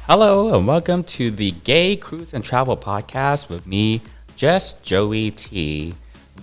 Hello and welcome to the Gay Cruise and Travel Podcast with me, just Joey T.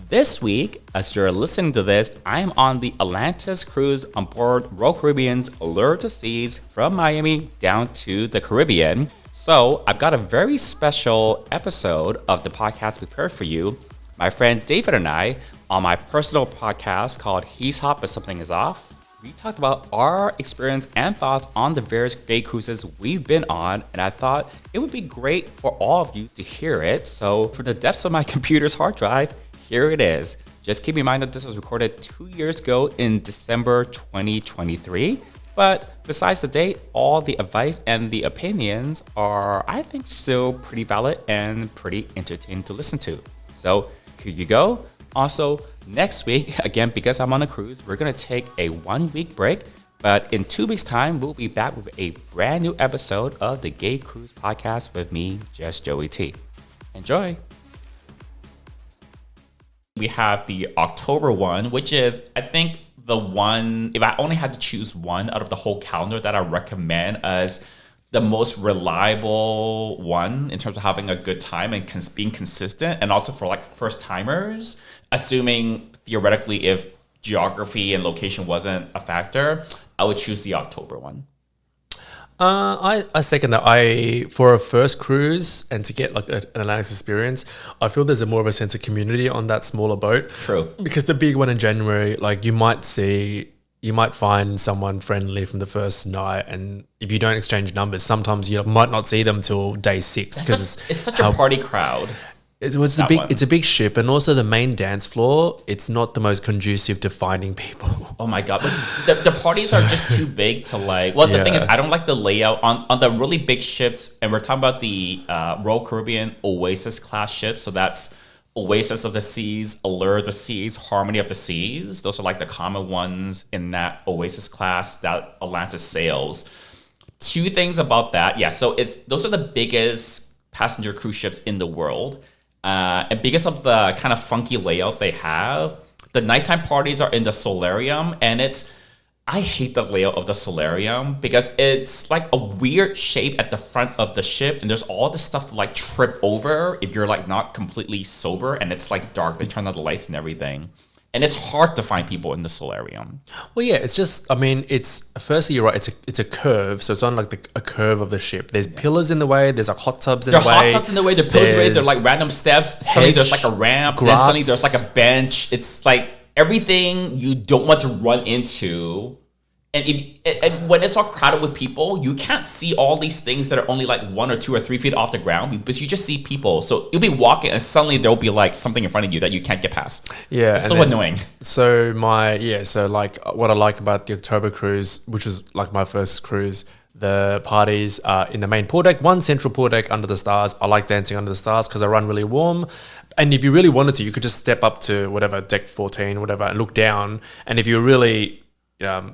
This week, as you're listening to this, I am on the Atlantis cruise on board Royal Caribbean's Allure to Seas from Miami down to the Caribbean. So I've got a very special episode of the podcast prepared for you. My friend David and I, on my personal podcast called He's Hot But Something Is Off, we talked about our experience and thoughts on the various gay cruises we've been on, and I thought it would be great for all of you to hear it. So from the depths of my computer's hard drive, here it is. Just keep in mind that this was recorded 2 years ago in December 2023. But besides the date, all the advice and the opinions are, I think, still pretty valid and pretty entertaining to listen to. So here you go. Also, next week, again, because I'm on a cruise, we're going to take a 1 week break. But in 2 weeks' time, we'll be back with a brand new episode of the Gay Cruise Podcast with me, just Joey T. Enjoy. We have the October one, which is, I think, the one, if I only had to choose one out of the whole calendar that I recommend as the most reliable one in terms of having a good time and being consistent, and also for like first timers, assuming theoretically if geography and location wasn't a factor, I would choose the October one. I second that. For a first cruise and to get like an Atlantis experience, I feel there's more of a sense of community on that smaller boat. True. Because the big one in January, like you might find someone friendly from the first night, and if you don't exchange numbers, sometimes you might not see them till day 6 because it's such a party crowd. It's a big ship, and also the main dance floor, it's not the most conducive to finding people. Oh my god, but the parties are just too big to like. Well, the thing is, I don't like the layout on the really big ships, and we're talking about the Royal Caribbean Oasis class ships. So that's Oasis of the Seas, Allure of the Seas, Harmony of the Seas. Those are like the common ones in that Oasis class that Atlantis sails. Two things about that. Yeah, so those are the biggest passenger cruise ships in the world. And because of the kind of funky layout they have, the nighttime parties are in the solarium, and I hate the layout of the solarium because it's like a weird shape at the front of the ship, and there's all this stuff to like trip over if you're like not completely sober, and it's like dark. They turn on the lights and everything. And it's hard to find people in the solarium. Well, yeah, it's just, I mean, firstly, you're right, it's a curve, so it's on like a curve of the ship. There's pillars in the way, there's like hot tubs in the way. There are hot tubs in the way, there are pillars in the way, there's like random steps. Suddenly there's like a ramp, grass. Then suddenly there's like a bench. It's like everything you don't want to run into. And when it's all crowded with people, you can't see all these things that are only like 1 or 2 or 3 feet off the ground, but you just see people. So you'll be walking and suddenly there'll be like something in front of you that you can't get past. Yeah. It's so annoying. So like what I like about the October cruise, which was like my first cruise, the parties are in the main pool deck, one central pool deck under the stars. I like dancing under the stars because I run really warm. And if you really wanted to, you could just step up to whatever, deck 14, whatever, and look down. And if you're really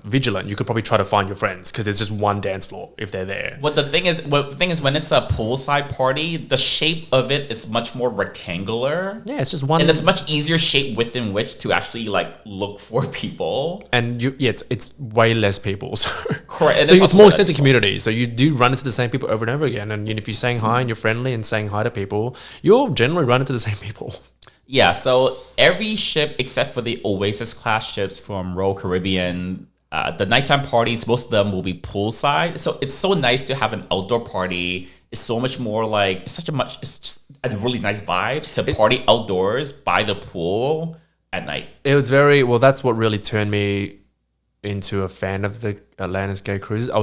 vigilant, you could probably try to find your friends because there's just one dance floor if they're there. The thing is when it's a poolside party, the shape of it is much more rectangular. Yeah, it's just one, and it's much easier shape within which to actually like look for people. And it's way less people. So correct. And so it's more sense of community. So you do run into the same people over and over again. And if you're saying hi and you're friendly and saying hi to people, you'll generally run into the same people. Yeah, so every ship except for the Oasis class ships from Royal Caribbean, the nighttime parties, most of them will be poolside. So it's so nice to have an outdoor party. It's so much more like, it's just a really nice vibe to party outdoors by the pool at night. It was that's what really turned me into a fan of the Atlantis Gay Cruises. I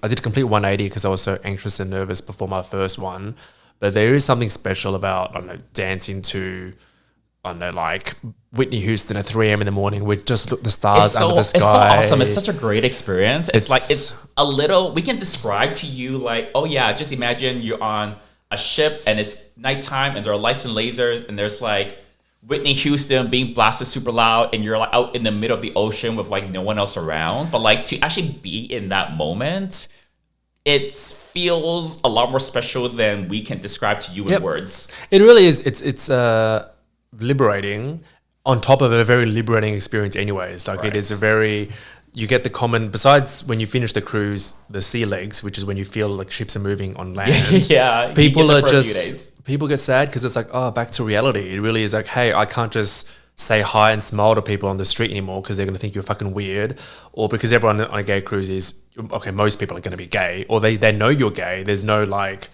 did a complete 180 because I was so anxious and nervous before my first one. But there is something special about, I don't know, dancing to, I don't know, like Whitney Houston at 3 a.m. in the morning with just the stars under the sky. It's so awesome. It's such a great experience. It's a little, we can describe to you like, oh yeah, just imagine you're on a ship and it's nighttime and there are lights and lasers and there's like Whitney Houston being blasted super loud and you're like out in the middle of the ocean with like no one else around. But like to actually be in that moment, it feels a lot more special than we can describe to you in words. It really is. It's liberating on top of a very liberating experience anyways. Like it is a very you get the common, besides when you finish the cruise, the sea legs, which is when you feel like ships are moving on land. Yeah, People are just, people get sad because it's like, oh, back to reality. It really is like, hey, I can't just say hi and smile to people on the street anymore because they're going to think you're fucking weird, or because everyone on a gay cruise is, okay, most people are going to be gay, or they know you're gay. There's no like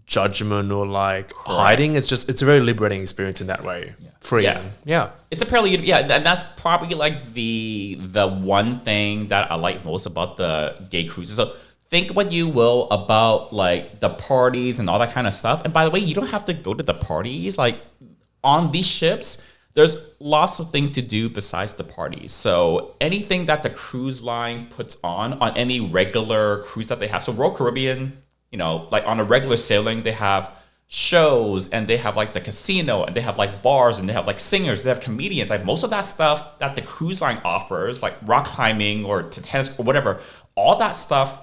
judgment or like hiding. It's just, it's a very liberating experience in that way. Freeing. Yeah. It's apparently, and that's probably like the one thing that I like most about the gay cruises. So think what you will about like the parties and all that kind of stuff. And by the way, you don't have to go to the parties. Like on these ships, there's lots of things to do besides the parties. So anything that the cruise line puts on any regular cruise that they have. So Royal Caribbean, you know, like on a regular sailing, they have shows and they have like the casino and they have like bars and they have like singers, they have comedians. Like most of that stuff that the cruise line offers, like rock climbing or tennis or whatever, all that stuff,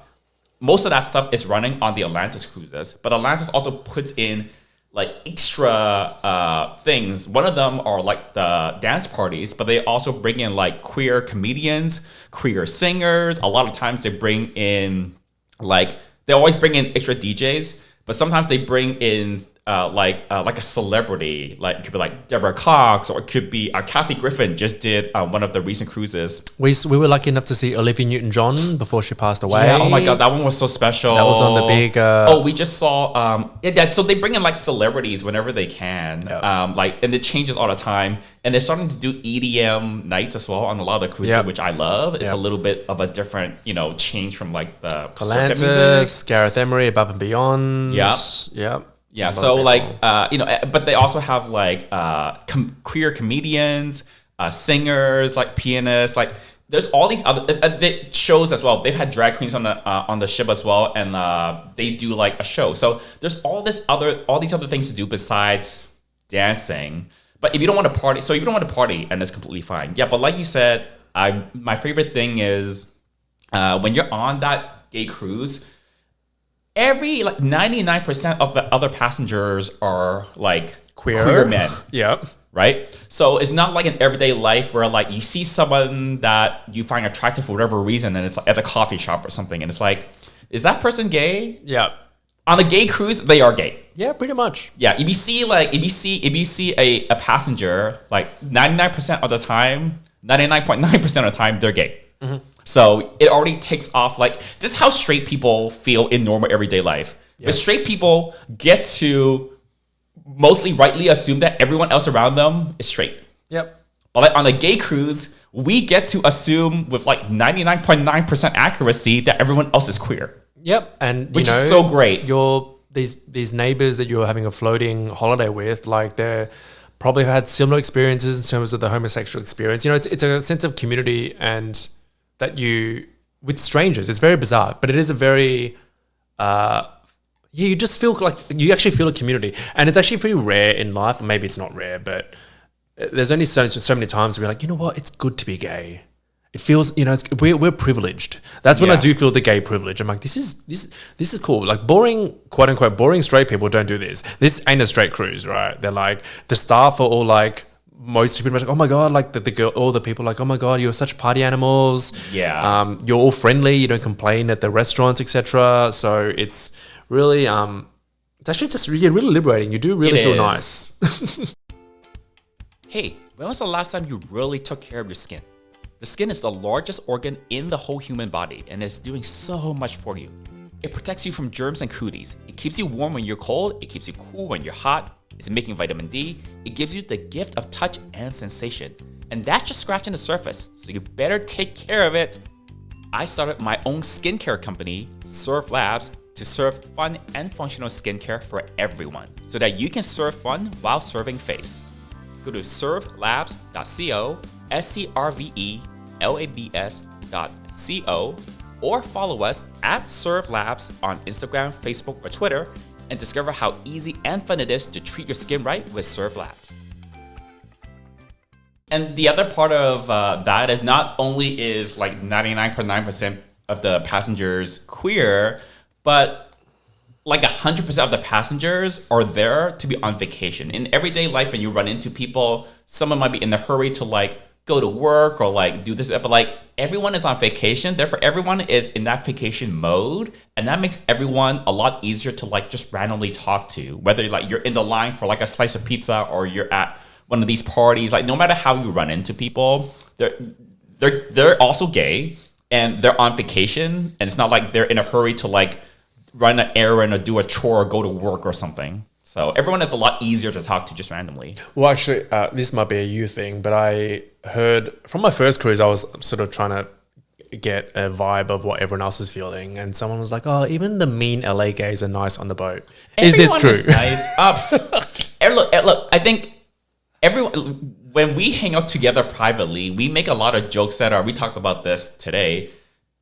most of that stuff is running on the Atlantis cruises. But Atlantis also puts in like extra things. One of them are like the dance parties, but they also bring in like queer comedians, queer singers. A lot of times they bring in like, they always bring in extra DJs, but sometimes they bring in like a celebrity, like it could be like Deborah Cox, or it could be Kathy Griffin just did one of the recent cruises. We were lucky enough to see Olivia Newton-John before she passed away. Yeah, oh my God, that one was so special. That was on the big... we just saw... so they bring in like celebrities whenever they can. Yep. And it changes all the time. And they're starting to do EDM nights as well on a lot of the cruises, which I love. It's a little bit of a different, change from like the Atlantis, Gareth Emery, Above and Beyond. Yeah. Yeah, so like, but they also have like queer comedians, singers, like pianists, like there's all these other shows as well. They've had drag queens on the ship as well, and they do like a show. So there's all these other things to do besides dancing. But if you don't want to party, and it's completely fine. Yeah, but like you said, my favorite thing is when you're on that gay cruise, every like 99% of the other passengers are like queer men. Yep. Right? So it's not like in everyday life where like you see someone that you find attractive for whatever reason and it's like at a coffee shop or something and it's like, is that person gay? Yeah. On a gay cruise, they are gay. Yeah, pretty much. Yeah. If you see a passenger, like 99% of the time, 99.9% of the time, they're gay. Mm-hmm. So it already takes off like this is how straight people feel in normal everyday life. Yes. But straight people get to mostly rightly assume that everyone else around them is straight. Yep. But like on a gay cruise, we get to assume with like 99.9% accuracy that everyone else is queer. Yep. And which is so great. These neighbors that you're having a floating holiday with, like they're probably had similar experiences in terms of the homosexual experience. It's a sense of community and that you, with strangers, it's very bizarre, but it is a very, you just feel like, you actually feel a community. And it's actually pretty rare in life, maybe it's not rare, but there's only so many times where you're like, you know what, it's good to be gay. It feels, we're privileged. That's when I do feel the gay privilege. I'm like, this is cool. Like boring, quote unquote, boring straight people don't do this. This ain't a straight cruise, right? They're like, the staff are all like, most people are like, oh my God, like the girl, all the people are like, oh my God, you're such party animals. Yeah. You're all friendly. You don't complain at the restaurants, etc. So it's really, it's actually just really liberating. You do really feel nice. Hey, when was the last time you really took care of your skin? The skin is the largest organ in the whole human body and it's doing so much for you. It protects you from germs and cooties. It keeps you warm when you're cold. It keeps you cool when you're hot. It's making vitamin D. It gives you the gift of touch and sensation. And that's just scratching the surface, so you better take care of it. I started my own skincare company, Surf Labs, to serve fun and functional skincare for everyone, so that you can serve fun while serving face. Go to servelabs.co, servelabs.co, or follow us at Surf Labs on Instagram, Facebook, or Twitter, and discover how easy and fun it is to treat your skin right with Surf Labs. And the other part of that is not only is like 99.9% of the passengers queer, but like 100% of the passengers are there to be on vacation. In everyday life, when you run into people, someone might be in a hurry to like go to work or like do this, but like everyone is on vacation. Therefore, everyone is in that vacation mode, and that makes everyone a lot easier to like just randomly talk to. Whether like you're in the line for like a slice of pizza or you're at one of these parties, like no matter how you run into people, they're also gay and they're on vacation, and it's not like they're in a hurry to like run an errand or do a chore or go to work or something. So everyone is a lot easier to talk to just randomly. Well, actually, this might be a you thing, but I heard from my first cruise, I was sort of trying to get a vibe of what everyone else is feeling, and someone was like, "Oh, even the mean LA gays are nice on the boat." Is this true? Is nice. Look, I think everyone, when we hang out together privately, we make a lot of jokes that are. We talked about this today.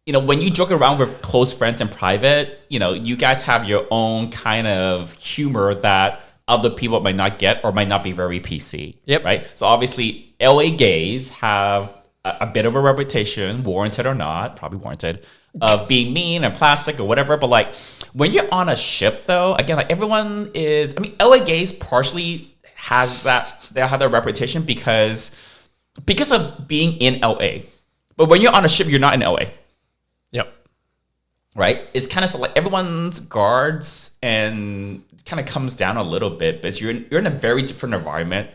You know, when you joke around with close friends in private, you know, you guys have your own kind of humor that other people might not get or might not be very PC. Yep. Right? So obviously, LA gays have a bit of a reputation, warranted or not, probably warranted, of being mean and plastic or whatever. But like, when you're on a ship, though, again, like everyone is, I mean, LA gays partially has that, they have their reputation because of being in LA. But when you're on a ship, you're not in LA. Yep. Right? It's kind of like everyone's guards and kind of comes down a little bit, but you're in a very different environment,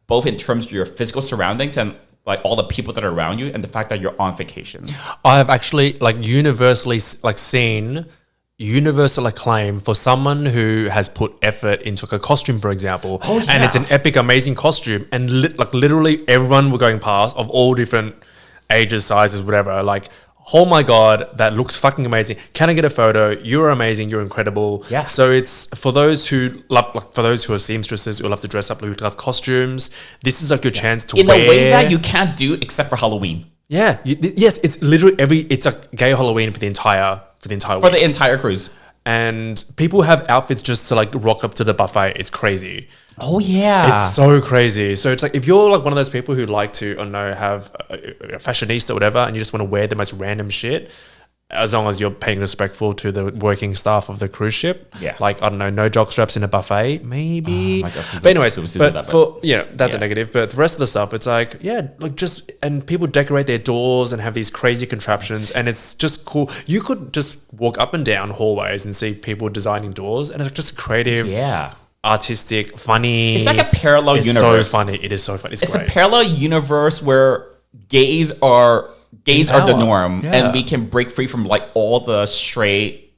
both in terms of your physical surroundings and like all the people that are around you and the fact that you're on vacation. I have actually like universally like seen universal acclaim for someone who has put effort into like a costume, for example. Oh, yeah. And it's an epic, amazing costume. And like literally everyone were going past of all different ages, sizes, whatever. Like, oh my God, that looks fucking amazing. Can I get a photo? You're amazing. You're incredible. Yeah. So it's for those who love, like for those who are seamstresses who love to dress up, who love costumes, this is like your chance to in wear. a way that you can't do except for Halloween. Yeah. Yes. It's literally it's a gay Halloween for the entire week. For the entire cruise. And people have outfits just to like rock up to the buffet. It's crazy. Oh yeah. It's so crazy. So it's like if you're like one of those people who like to, I don't know, have a fashionista or whatever, and you just want to wear the most random shit, as long as you're paying respectful to the working staff of the cruise ship. Yeah. Like, I don't know, no jockstraps in a buffet, maybe. Oh my God, but anyways, that, for, that's a negative. But the rest of the stuff, it's like, yeah, like just, and people decorate their doors and have these crazy contraptions, and it's just cool. You could just walk up and down hallways and see people designing doors, and it's just creative. Yeah. Artistic, funny. It's like a parallel universe. It's so funny. It is so funny. It's great. A parallel universe where gays are the norm, Yeah. and we can break free from like all the straight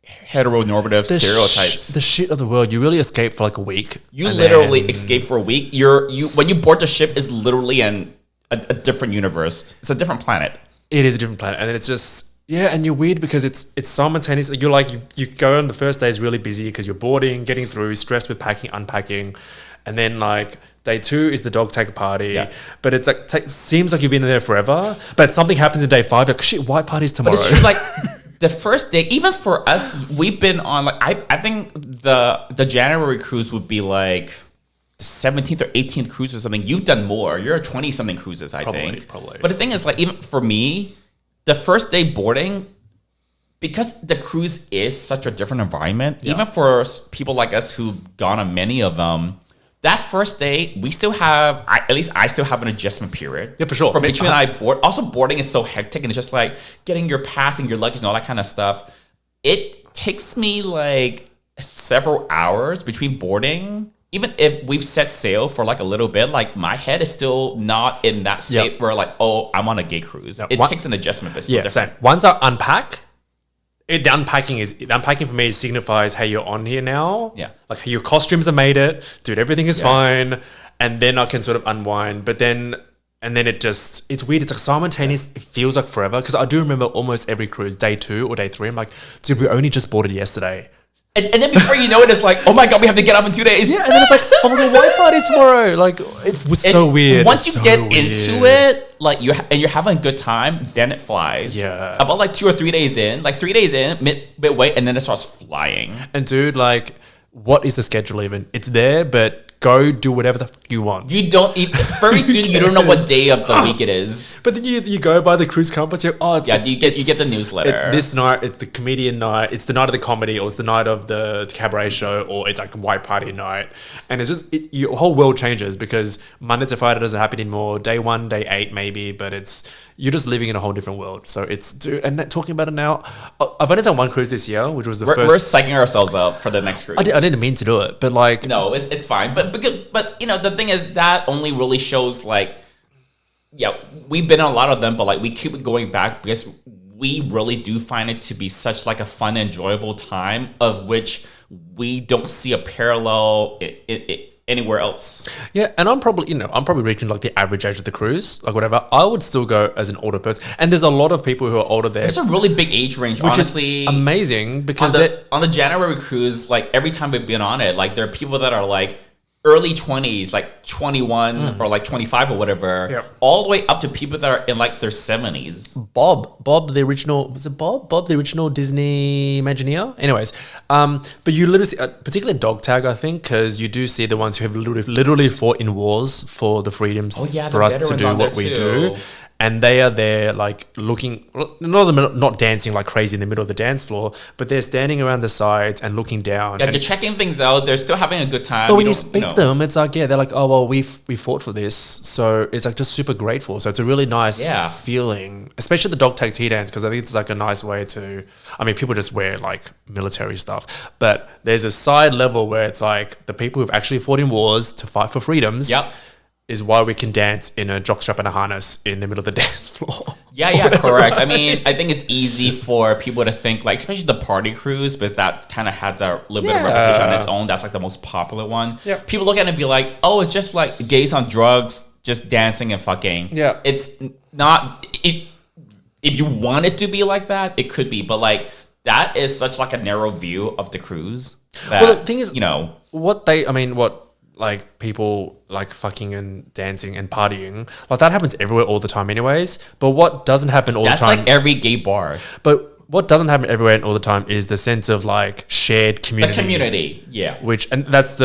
heteronormative stereotypes. The shit of the world. You really escape for like a week. You literally escape for a week. When you board the ship is literally a different universe. It's a different planet. It is a different planet, and then it's just. Yeah, and you're weird because it's simultaneous. You're like, you go on the first day is really busy because you're boarding, getting through, stressed with packing, unpacking. And then like day 2 is the dog take party. Yeah. But it's like, seems like you've been there forever. But something happens in day 5. Like, shit, white party's tomorrow. But it's true, like the first day, even for us, we've been on like, I think the January cruise would be like the 17th or 18th cruise or something. You've done more. You're 20 something cruises, I think. Probably. But the thing is, like, even for me, the first day boarding, because the cruise is such a different environment, even for people like us who've gone on many of them, that first day, we still have, at least I still have an adjustment period. Yeah, for sure. From between I board. Also, boarding is so hectic, and it's just like getting your pass and your luggage and all that kind of stuff. It takes me like several hours between boarding. Even if we've set sail for like a little bit, like my head is still not in that state where like, oh, I'm on a gay cruise. It takes an adjustment, but it's still different. Same. Once I unpack, the unpacking for me signifies, hey, you're on here now. Yeah. Like your costumes are made it, dude, everything is fine. And then I can sort of unwind. But then, and then it's weird. It's like simultaneous. It feels like forever. Because I do remember almost every cruise, day 2 or day 3. I'm like, dude, we only just boarded yesterday. And then before you know it, it's like, oh my God, we have to get up in 2 days. Yeah, and then it's like, oh my God, white party tomorrow. Like, it was so weird. Once you get into it, like you're having a good time, then it flies. Yeah. About like 2 or 3 days in, midway, and then it starts flying. And dude, like, what is the schedule even? It's there, but go do whatever the fuck you want. You don't very soon. You don't know what day of the week it is. But then you go by the cruise companies. You're You get the newsletter. It's this night. It's the comedian night. It's the night of the comedy, or it's the night of the cabaret show, or it's like a white party night. And it's just your whole world changes because Monday to Friday doesn't happen anymore. Day 1, day 8 maybe, but you're just living in a whole different world. So and talking about it now, I've only done one cruise this year, which was the first. We're psyching ourselves up for the next cruise. I didn't mean to do it, but like no, it's fine. But the thing is that only really shows like, yeah, we've been on a lot of them, but like we keep going back because we really do find it to be such like a fun, enjoyable time of which we don't see a parallel anywhere else. Yeah, and I'm probably reaching like the average age of the cruise, like whatever. I would still go as an older person, and there's a lot of people who are older there. There's a really big age range, which honestly. Is amazing because on the January cruise, like every time we've been on it, like there are people that are like early 20s, like 21 or like 25 or whatever, all the way up to people that are in like their 70s. Bob, the original, was it Bob? Bob, the original Disney Imagineer? Anyways, but you literally see, particularly dog tag, I think, because you do see the ones who have literally fought in wars for the freedoms for us to do what we do. And they are there like looking, not dancing like crazy in the middle of the dance floor, but they're standing around the sides and looking down. Yeah, they're checking things out. They're still having a good time. But when you speak to them, it's like, they're like, oh, well, we fought for this. So it's like just super grateful. So it's a really nice feeling, especially the dog tag tea dance, because I think it's like a nice way to, I mean, people just wear like military stuff, but there's a side level where it's like the people who've actually fought in wars to fight for freedoms. Yep. Is why we can dance in a jockstrap and a harness in the middle of the dance floor. Yeah, correct. I mean, I think it's easy for people to think, like, especially the party cruise, because that kind of has a little bit of reputation on its own. That's like the most popular one. Yeah. People look at it and be like, oh, it's just like gays on drugs, just dancing and fucking. Yeah. It's not, if you want it to be like that, it could be. But like, that is such like a narrow view of the cruise. That, well, the thing is, what like people like fucking and dancing and partying, like that happens everywhere all the time anyways. But what doesn't happen all the time... That's like every gay bar. But what doesn't happen everywhere and all the time is the sense of like shared community. The community, yeah. And that's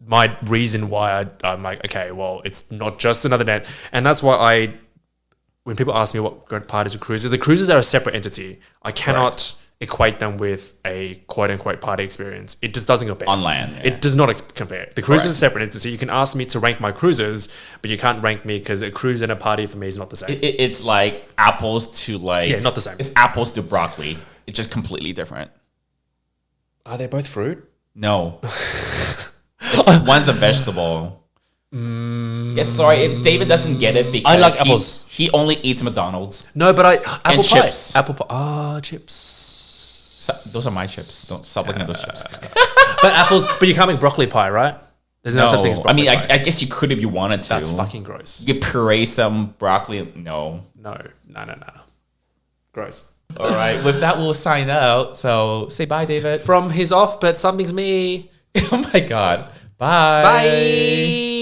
my reason why I'm like, okay, well, it's not just another dance. And that's why when people ask me what great parties or cruises, the cruises are a separate entity. I cannot... equate them with a quote-unquote party experience. It just doesn't compare. On land. Yeah. It does not compare. The cruise is a separate entity. You can ask me to rank my cruises, but you can't rank me because a cruise and a party for me is not the same. It's like apples to like... Yeah, not the same. It's apples to broccoli. It's just completely different. Are they both fruit? No. One's a vegetable. David doesn't get it because I like apples. He only eats McDonald's. No, but apple pie. Chips. Apple pie. Oh, chips. Those are my chips. Don't stop looking at those chips. But apples. But you can't make broccoli pie, right? There's no such thing as broccoli pie. I guess you could if you wanted to. That's fucking gross. You puree some broccoli. No. Gross. All right. With that, we'll sign out. So say bye, David. From his off, but something's me. Oh my God. Bye. Bye.